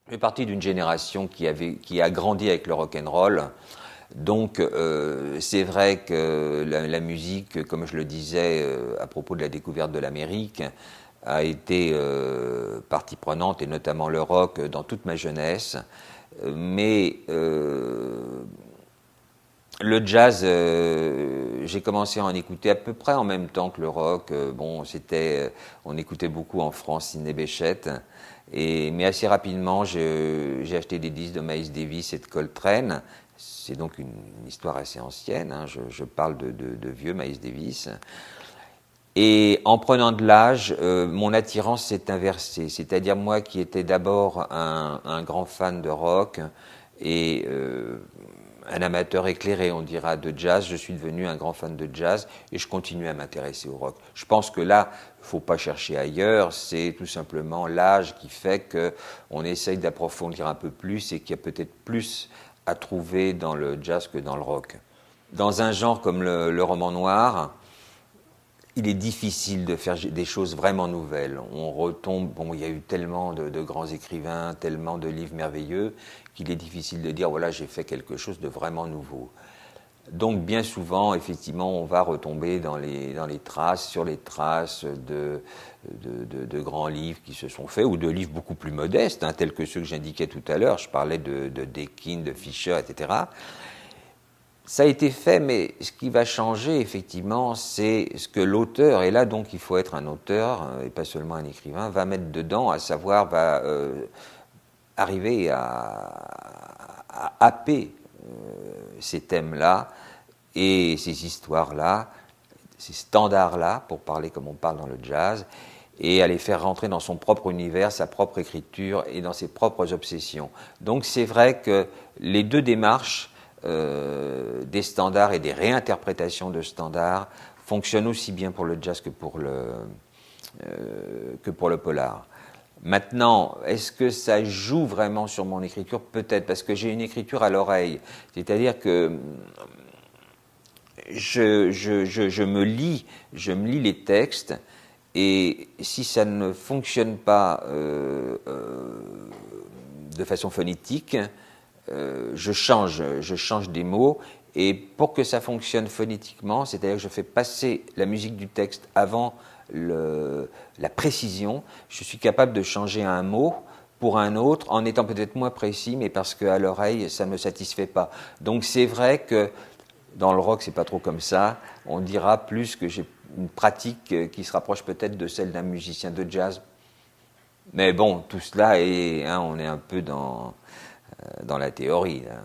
Je fais partie d'une génération qui a grandi avec le rock'n'roll. Donc c'est vrai que la musique, comme je le disais à propos de la découverte de l'Amérique, a été partie prenante, et notamment le rock, dans toute ma jeunesse. Mais le jazz, j'ai commencé à en écouter à peu près en même temps que le rock. Bon, on écoutait beaucoup en France Sidney Bechet. Mais assez rapidement, j'ai acheté des disques de Miles Davis et de Coltrane. C'est donc une histoire assez ancienne, hein. Je parle de vieux Miles Davis. Et en prenant de l'âge, mon attirance s'est inversée. C'est-à-dire moi qui étais d'abord un grand fan de rock et un amateur éclairé, on dira, de jazz, je suis devenu un grand fan de jazz et je continue à m'intéresser au rock. Je pense que là, il ne faut pas chercher ailleurs, c'est tout simplement l'âge qui fait qu'on essaye d'approfondir un peu plus et qu'il y a peut-être plus à trouver dans le jazz que dans le rock. Dans un genre comme le roman noir, il est difficile de faire des choses vraiment nouvelles. On retombe, bon, il y a eu tellement de grands écrivains, tellement de livres merveilleux, qu'il est difficile de dire, voilà, j'ai fait quelque chose de vraiment nouveau. Donc, bien souvent, effectivement, on va retomber sur les traces de grands livres qui se sont faits, ou de livres beaucoup plus modestes, hein, tels que ceux que j'indiquais tout à l'heure. Je parlais de Deakin, de Fischer, etc. Ça a été fait, mais ce qui va changer, effectivement, c'est ce que l'auteur, et là donc il faut être un auteur, et pas seulement un écrivain, va mettre dedans, à savoir, va arriver à happer ces thèmes-là, et ces histoires-là, ces standards-là, pour parler comme on parle dans le jazz, et à les faire rentrer dans son propre univers, sa propre écriture, et dans ses propres obsessions. Donc c'est vrai que les deux démarches, des standards et des réinterprétations de standards fonctionnent aussi bien pour le jazz que pour le polar. Maintenant, est-ce que ça joue vraiment sur mon écriture? Peut-être, parce que j'ai une écriture à l'oreille. C'est-à-dire que je me lis les textes, et si ça ne fonctionne pas de façon phonétique, je change des mots, et pour que ça fonctionne phonétiquement, c'est-à-dire que je fais passer la musique du texte avant la précision, je suis capable de changer un mot pour un autre en étant peut-être moins précis, mais parce qu'à l'oreille, ça ne me satisfait pas. Donc c'est vrai que dans le rock, c'est pas trop comme ça. On dira plus que j'ai une pratique qui se rapproche peut-être de celle d'un musicien de jazz. Mais bon, tout cela est, hein, on est un peu dans la théorie, là.